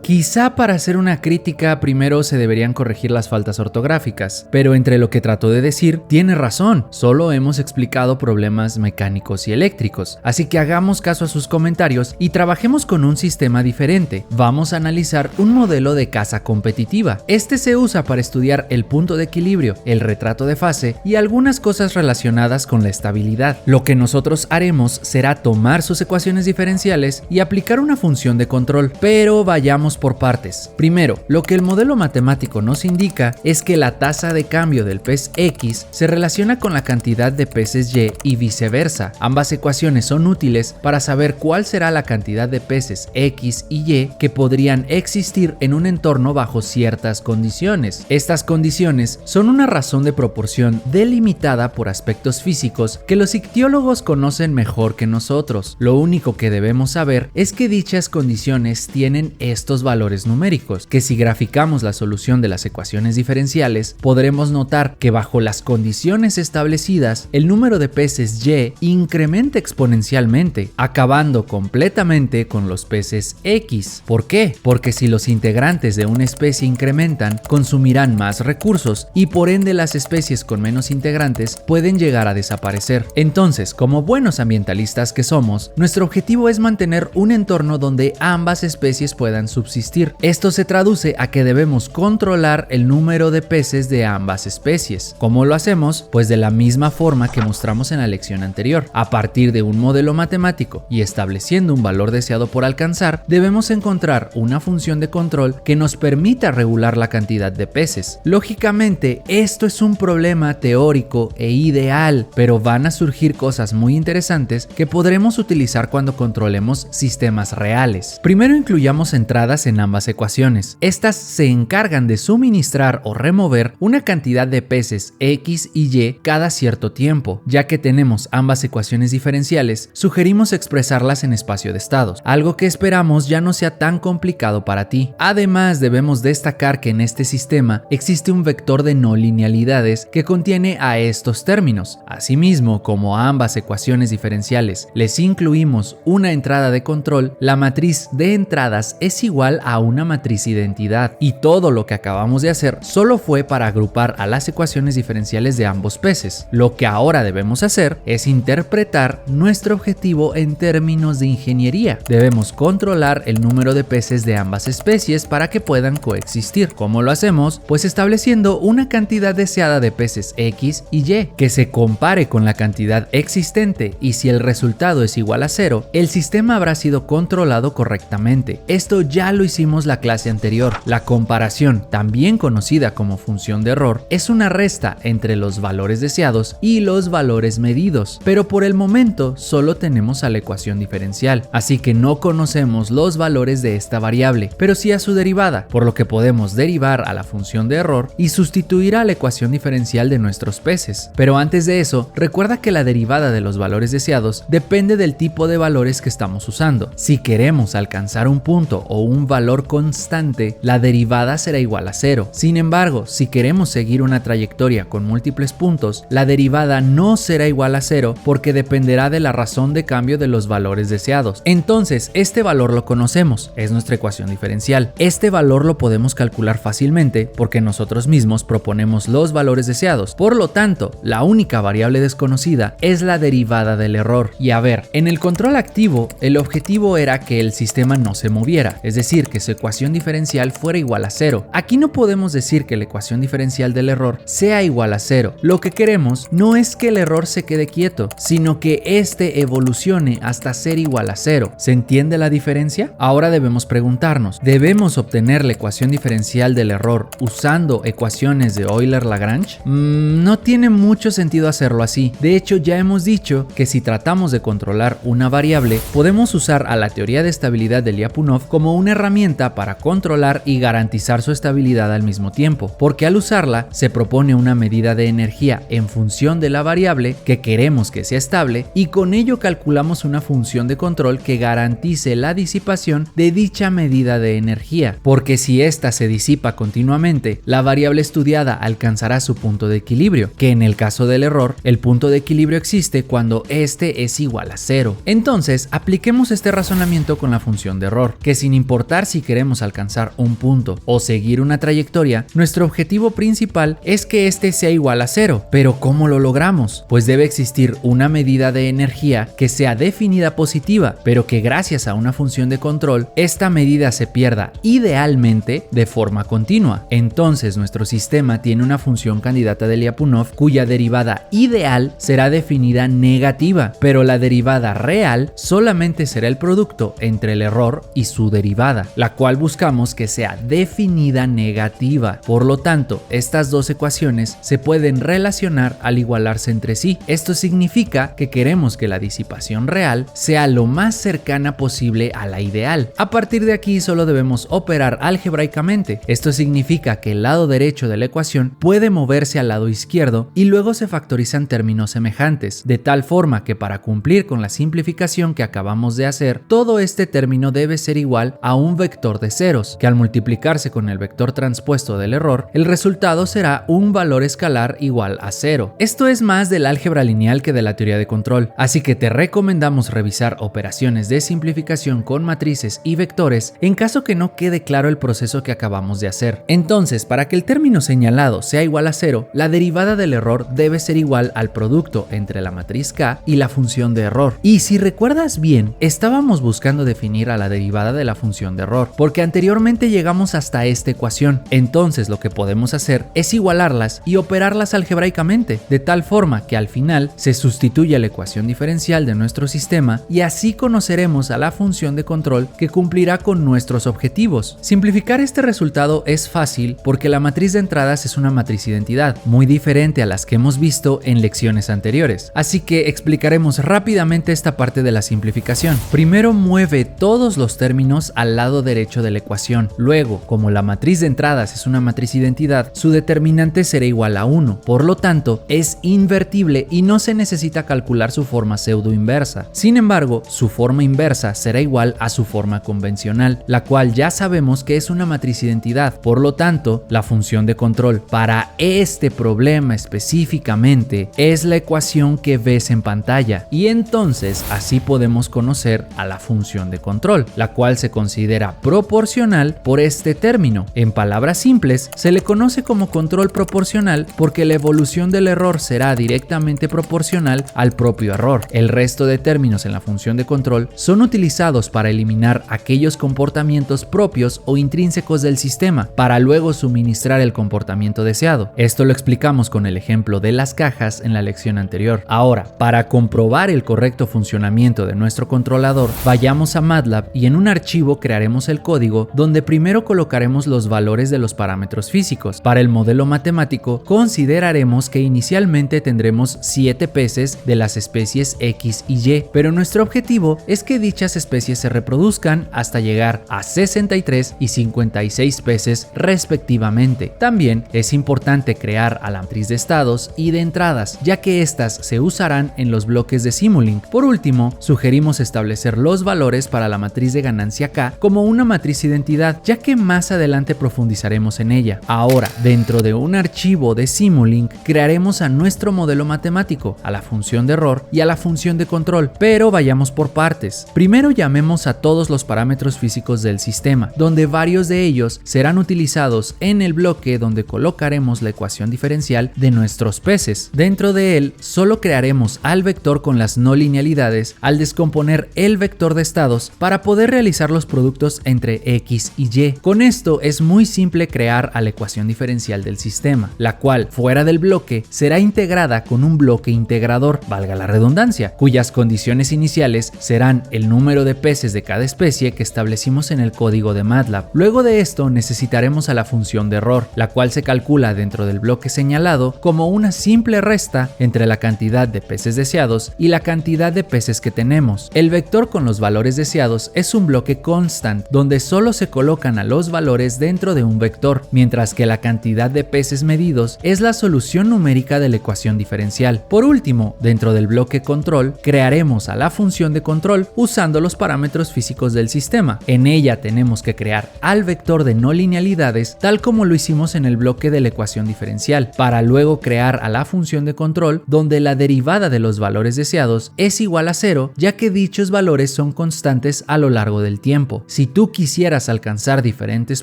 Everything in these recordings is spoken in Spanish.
Quizá para hacer una crítica primero se deberían corregir las faltas ortográficas, pero entre lo que trató de decir, tiene razón, solo hemos explicado problemas mecánicos y eléctricos, así que hagamos caso a sus comentarios y trabajemos con un sistema diferente. Vamos a analizar un modelo de casa competitiva. Este se usa para estudiar el punto de equilibrio, el retrato de fase y algunas cosas relacionadas con la estabilidad. Lo que nosotros haremos será tomar sus ecuaciones diferenciales y aplicar una función de control, pero vayamos por partes. Primero, lo que el modelo matemático nos indica es que la tasa de cambio del pez X se relaciona con la cantidad de peces Y viceversa. Ambas ecuaciones son útiles para saber cuál será la cantidad de peces X y Y que podrían existir en un entorno bajo ciertas condiciones. Estas condiciones son una razón de proporción delimitada por aspectos físicos que los ictiólogos conocen mejor que nosotros. Lo único que debemos saber es que dichas condiciones tienen estos valores numéricos, que si graficamos la solución de las ecuaciones diferenciales, podremos notar que bajo las condiciones establecidas, el número de peces Y incrementa exponencialmente, acabando completamente con los peces X. ¿Por qué? Porque si los integrantes de una especie incrementan, consumirán más recursos y por ende las especies con menos integrantes pueden llegar a desaparecer. Entonces, como buenos ambientalistas que somos, nuestro objetivo es mantener un entorno donde ambas especies puedan subsistir. Esto se traduce a que debemos controlar el número de peces de ambas especies. ¿Cómo lo hacemos? Pues de la misma forma que mostramos en la lección anterior. A partir de un modelo matemático y estableciendo un valor deseado por alcanzar, debemos encontrar una función de control que nos permita regular la cantidad de peces. Lógicamente, esto es un problema teórico e ideal, pero van a surgir cosas muy interesantes que podremos utilizar cuando controlemos sistemas reales. Primero incluyamos entradas en ambas ecuaciones. Estas se encargan de suministrar o remover una cantidad de peces X y Y cada cierto tiempo. Ya que tenemos ambas ecuaciones diferenciales, sugerimos expresarlas en espacio de estados, algo que esperamos ya no sea tan complicado para ti. Además, debemos destacar que en este sistema existe un vector de no linealidades que contiene a estos términos. Asimismo, como a ambas ecuaciones diferenciales les incluimos una entrada de control, la matriz de entradas es igual a una matriz de identidad, y todo lo que acabamos de hacer solo fue para agrupar a las ecuaciones diferenciales de ambos peces. Lo que ahora debemos hacer es interpretar nuestro objetivo en términos de ingeniería. Debemos controlar el número de peces de ambas especies para que puedan coexistir. ¿Cómo lo hacemos? Pues estableciendo una cantidad deseada de peces X y Y que se compare con la cantidad existente, y si el resultado es igual a 0, el sistema habrá sido controlado correctamente. Esto ya lo hicimos la clase anterior. La comparación, también conocida como función de error, es una resta entre los valores deseados y los valores medidos, pero por el momento solo tenemos a la ecuación diferencial, así que no conocemos los valores de esta variable, pero sí a su derivada, por lo que podemos derivar a la función de error y sustituir a la ecuación diferencial de nuestros peces. Pero antes de eso, recuerda que la derivada de los valores deseados depende del tipo de valores que estamos usando. Si queremos alcanzar un punto o un valor constante, la derivada será igual a 0. Sin embargo, si queremos seguir una trayectoria con múltiples puntos, la derivada no será igual a 0 porque dependerá de la razón de cambio de los valores deseados. Entonces, este valor lo conocemos, es nuestra ecuación diferencial. Este valor lo podemos calcular fácilmente porque nosotros mismos proponemos los valores deseados. Por lo tanto, la única variable desconocida es la derivada del error. Y a ver, en el control activo, el objetivo era que el sistema no se moviera, es decir, que su ecuación diferencial fuera igual a 0. Aquí no podemos decir que la ecuación diferencial del error sea igual a 0. Lo que queremos no es que el error se quede quieto, sino que este evolucione hasta ser igual a 0. ¿Se entiende la diferencia? Ahora debemos preguntarnos, ¿debemos obtener la ecuación diferencial del error usando ecuaciones de Euler-Lagrange? No tiene mucho sentido hacerlo así. De hecho, ya hemos dicho que si tratamos de controlar una variable, podemos usar a la teoría de estabilidad de Lyapunov como una herramienta para controlar y garantizar su estabilidad al mismo tiempo, porque al usarla se propone una medida de energía en función de la variable que queremos que sea estable, y con ello calculamos una función de control que garantice la disipación de dicha medida de energía, porque si ésta se disipa continuamente, la variable estudiada alcanzará su punto de equilibrio, que en el caso del error, el punto de equilibrio existe cuando este es igual a 0. Entonces, apliquemos este razonamiento con la función de error, que sin importar importar si queremos alcanzar un punto o seguir una trayectoria, nuestro objetivo principal es que este sea igual a cero. Pero ¿cómo lo logramos? Pues debe existir una medida de energía que sea definida positiva, pero que gracias a una función de control, esta medida se pierda idealmente de forma continua. Entonces nuestro sistema tiene una función candidata de Lyapunov cuya derivada ideal será definida negativa, pero la derivada real solamente será el producto entre el error y su derivada, la cual buscamos que sea definida negativa. Por lo tanto, estas dos ecuaciones se pueden relacionar al igualarse entre sí. Esto significa que queremos que la disipación real sea lo más cercana posible a la ideal. A partir de aquí solo debemos operar algebraicamente. Esto significa que el lado derecho de la ecuación puede moverse al lado izquierdo y luego se factorizan términos semejantes, de tal forma que para cumplir con la simplificación que acabamos de hacer, todo este término debe ser igual a un vector de ceros, que al multiplicarse con el vector transpuesto del error, el resultado será un valor escalar igual a 0. Esto es más del álgebra lineal que de la teoría de control, así que te recomendamos revisar operaciones de simplificación con matrices y vectores en caso que no quede claro el proceso que acabamos de hacer. Entonces, para que el término señalado sea igual a 0, la derivada del error debe ser igual al producto entre la matriz K y la función de error. Y si recuerdas bien, estábamos buscando definir a la derivada de la función de error, porque anteriormente llegamos hasta esta ecuación. Entonces lo que podemos hacer es igualarlas y operarlas algebraicamente, de tal forma que al final se sustituya la ecuación diferencial de nuestro sistema y así conoceremos a la función de control que cumplirá con nuestros objetivos. Simplificar este resultado es fácil porque la matriz de entradas es una matriz identidad, muy diferente a las que hemos visto en lecciones anteriores. Así que explicaremos rápidamente esta parte de la simplificación. Primero mueve todos los términos al lado derecho de la ecuación. Luego, como la matriz de entradas es una matriz identidad, su determinante será igual a 1. Por lo tanto, es invertible y no se necesita calcular su forma pseudo inversa. Sin embargo, su forma inversa será igual a su forma convencional, la cual ya sabemos que es una matriz identidad. Por lo tanto, la función de control para este problema específicamente es la ecuación que ves en pantalla, y entonces así podemos conocer a la función de control, la cual se considera proporcional por este término. En palabras simples, se le conoce como control proporcional porque la evolución del error será directamente proporcional al propio error. El resto de términos en la función de control son utilizados para eliminar aquellos comportamientos propios o intrínsecos del sistema para luego suministrar el comportamiento deseado. Esto lo explicamos con el ejemplo de las cajas en la lección anterior. Ahora, para comprobar el correcto funcionamiento de nuestro controlador, vayamos a MATLAB y en un archivo crearemos el código donde primero colocaremos los valores de los parámetros físicos. Para el modelo matemático, consideraremos que inicialmente tendremos 7 peces de las especies X y Y, pero nuestro objetivo es que dichas especies se reproduzcan hasta llegar a 63 y 56 peces respectivamente. También es importante crear a la matriz de estados y de entradas, ya que estas se usarán en los bloques de Simulink. Por último, sugerimos establecer los valores para la matriz de ganancia K como una matriz identidad, ya que más adelante profundizaremos en ella. Ahora, dentro de un archivo de Simulink, crearemos a nuestro modelo matemático, a la función de error y a la función de control, pero vayamos por partes. Primero llamemos a todos los parámetros físicos del sistema, donde varios de ellos serán utilizados en el bloque donde colocaremos la ecuación diferencial de nuestros peces. Dentro de él, solo crearemos al vector con las no linealidades al descomponer el vector de estados para poder realizar los productos entre X y Y. Con esto es muy simple crear a la ecuación diferencial del sistema, la cual fuera del bloque será integrada con un bloque integrador, valga la redundancia, cuyas condiciones iniciales serán el número de peces de cada especie que establecimos en el código de MATLAB. Luego de esto necesitaremos a la función de error, la cual se calcula dentro del bloque señalado como una simple resta entre la cantidad de peces deseados y la cantidad de peces que tenemos. El vector con los valores deseados es un bloque constant, donde solo se colocan a los valores dentro de un vector, mientras que la cantidad de peces medidos es la solución numérica de la ecuación diferencial. Por último, dentro del bloque control, crearemos a la función de control usando los parámetros físicos del sistema. En ella tenemos que crear al vector de no linealidades, tal como lo hicimos en el bloque de la ecuación diferencial, para luego crear a la función de control donde la derivada de los valores deseados es igual a 0, ya que dichos valores son constantes a lo largo del tiempo. Si tú quisieras alcanzar diferentes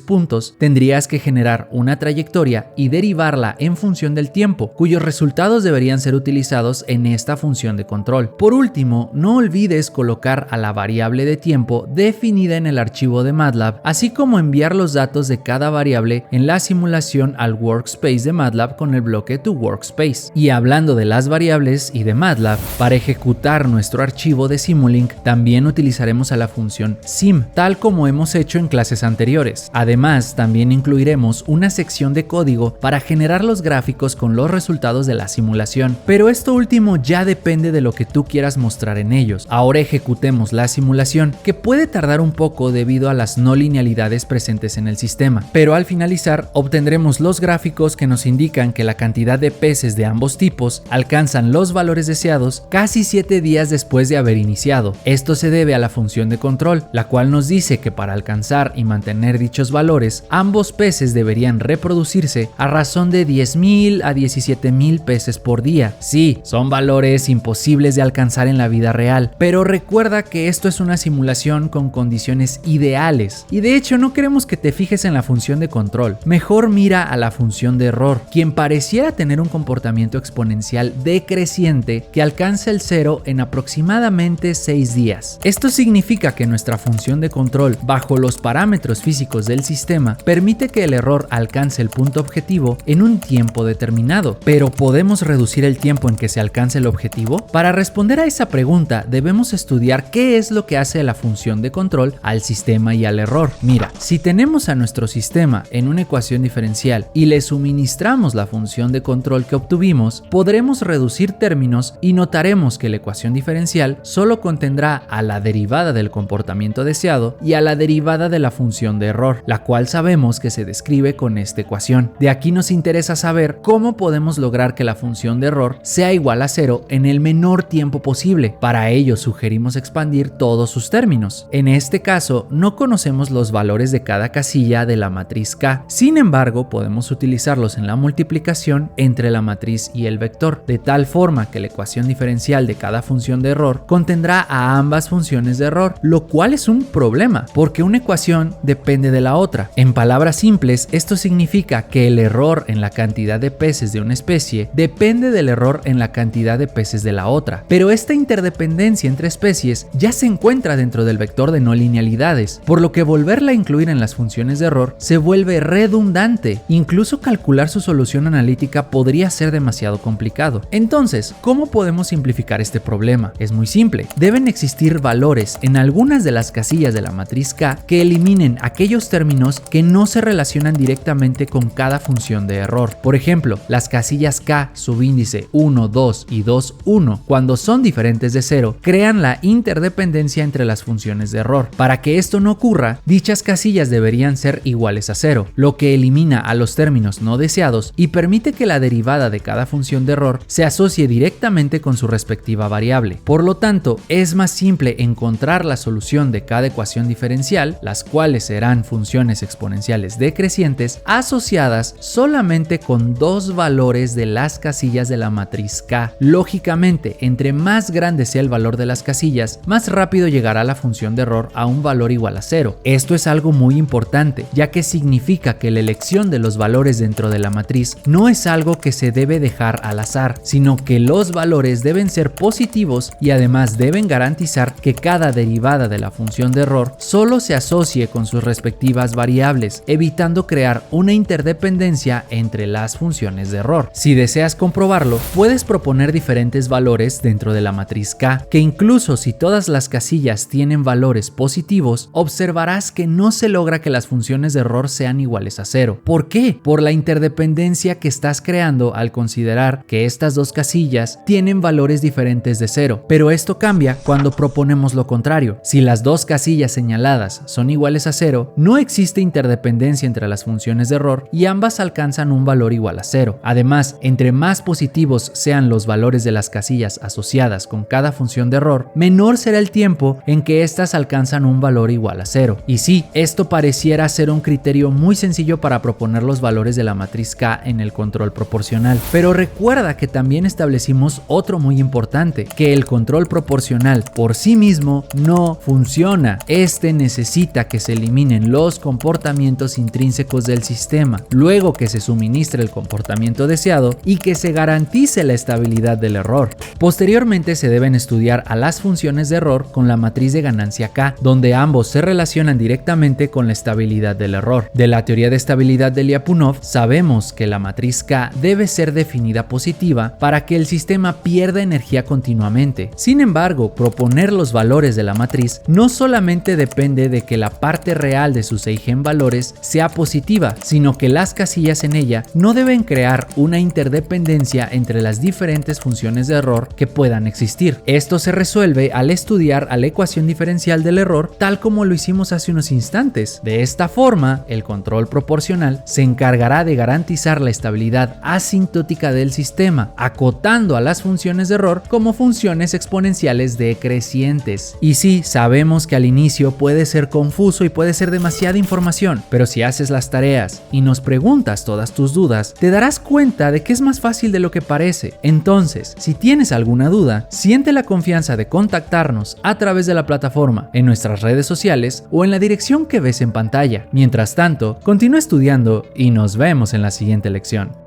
puntos, tendrías que generar una trayectoria y derivarla en función del tiempo, cuyos resultados deberían ser utilizados en esta función de control. Por último, no olvides colocar a la variable de tiempo definida en el archivo de MATLAB, así como enviar los datos de cada variable en la simulación al workspace de MATLAB con el bloque toWorkspace. Y hablando de las variables y de MATLAB, para ejecutar nuestro archivo de Simulink también utilizaremos a la función sim, tal como hemos hecho en clases anteriores. Además, también incluiremos una sección de código para generar los gráficos con los resultados de la simulación, pero esto último ya depende de lo que tú quieras mostrar en ellos. Ahora ejecutemos la simulación, que puede tardar un poco debido a las no linealidades presentes en el sistema, pero al finalizar obtendremos los gráficos que nos indican que la cantidad de peces de ambos tipos alcanzan los valores deseados casi 7 días después de haber iniciado. Esto se debe a la función de control, la cual nos dice que para alcanzar y mantener dichos valores, ambos peces deberían reproducirse a razón de 10.000 a 17.000 peces por día. Sí, son valores imposibles de alcanzar en la vida real, pero recuerda que esto es una simulación con condiciones ideales, y de hecho no queremos que te fijes en la función de control. Mejor mira a la función de error, quien pareciera tener un comportamiento exponencial decreciente que alcanza el cero en aproximadamente 6 días. Esto significa que nuestra función de control, bajo los parámetros físicos del sistema, permite que el error alcance el punto objetivo en un tiempo determinado. Pero ¿podemos reducir el tiempo en que se alcance el objetivo? Para responder a esa pregunta, debemos estudiar qué es lo que hace la función de control al sistema y al error. Mira, si tenemos a nuestro sistema en una ecuación diferencial y le suministramos la función de control que obtuvimos, podremos reducir términos y notaremos que la ecuación diferencial solo contendrá a la derivada del comportamiento deseado y a la derivada de la función de error, la cual sabemos que se describe con esta ecuación. De aquí nos interesa saber cómo podemos lograr que la función de error sea igual a 0 en el menor tiempo posible. Para ello sugerimos expandir todos sus términos. En este caso no conocemos los valores de cada casilla de la matriz K, sin embargo podemos utilizarlos en la multiplicación entre la matriz y el vector, de tal forma que la ecuación diferencial de cada función de error contendrá a ambas funciones de error, lo cual es un problema, porque una ecuación depende de la otra. En palabras simples, esto significa que el error en la cantidad de peces de una especie depende del error en la cantidad de peces de la otra, pero esta interdependencia entre especies ya se encuentra dentro del vector de no linealidades, por lo que volverla a incluir en las funciones de error se vuelve redundante. Incluso calcular su solución analítica podría ser demasiado complicado. Entonces, ¿cómo podemos simplificar este problema? Es muy simple. Deben existir valores en algunas de las casillas de la matriz K que eliminen aquellos términos que no se relacionan directamente con cada función de error. Por ejemplo, las casillas K subíndice 1, 2 y 2, 1, cuando son diferentes de 0, crean la interdependencia entre las funciones de error. Para que esto no ocurra, dichas casillas deberían ser iguales a 0, lo que elimina a los términos no deseados y permite que la derivada de cada función de error se asocie directamente con su respectiva variable. Por lo tanto, es más simple encontrar la solución de cada ecuación diferencial, las cuales serán funciones exponenciales decrecientes asociadas solamente con dos valores de las casillas de la matriz K. Lógicamente, entre más grande sea el valor de las casillas, más rápido llegará la función de error a un valor igual a 0. Esto es algo muy importante, ya que significa que la elección de los valores dentro de la matriz no es algo que se debe dejar al azar, sino que los valores deben ser positivos y además deben garantizar que cada derivada de la función de error solo se asocie con sus respectivas variables, evitando crear una interdependencia entre las funciones de error. Si deseas comprobarlo, puedes proponer diferentes valores dentro de la matriz K, que incluso si todas las casillas tienen valores positivos, observarás que no se logra que las funciones de error sean iguales a 0. ¿Por qué? Por la interdependencia que estás creando al considerar que estas dos casillas tienen valores diferentes de 0, pero esto cambia cuando proponemos lo contrario. Si las dos casillas señaladas son iguales a 0, no existe interdependencia entre las funciones de error y ambas alcanzan un valor igual a 0. Además, entre más positivos sean los valores de las casillas asociadas con cada función de error, menor será el tiempo en que éstas alcanzan un valor igual a 0. Y sí, esto pareciera ser un criterio muy sencillo para proponer los valores de la matriz K en el control proporcional, pero recuerda que también establecimos otro muy importante, que el control proporcional por sí mismo no funciona. Es Este necesita que se eliminen los comportamientos intrínsecos del sistema, luego que se suministre el comportamiento deseado y que se garantice la estabilidad del error. Posteriormente se deben estudiar a las funciones de error con la matriz de ganancia K, donde ambos se relacionan directamente con la estabilidad del error. De la teoría de estabilidad de Lyapunov sabemos que la matriz K debe ser definida positiva para que el sistema pierda energía continuamente. Sin embargo, proponer los valores de la matriz no solamente depende de que la parte real de sus eigenvalores sea positiva, sino que las casillas en ella no deben crear una interdependencia entre las diferentes funciones de error que puedan existir. Esto se resuelve al estudiar a la ecuación diferencial del error tal como lo hicimos hace unos instantes. De esta forma, el control proporcional se encargará de garantizar la estabilidad asintótica del sistema, acotando a las funciones de error como funciones exponenciales decrecientes. Y sí, sabemos que al inicio puede ser confuso y puede ser demasiada información, pero si haces las tareas y nos preguntas todas tus dudas, te darás cuenta de que es más fácil de lo que parece. Entonces, si tienes alguna duda, siente la confianza de contactarnos a través de la plataforma, en nuestras redes sociales o en la dirección que ves en pantalla. Mientras tanto, continúa estudiando y nos vemos en la siguiente lección.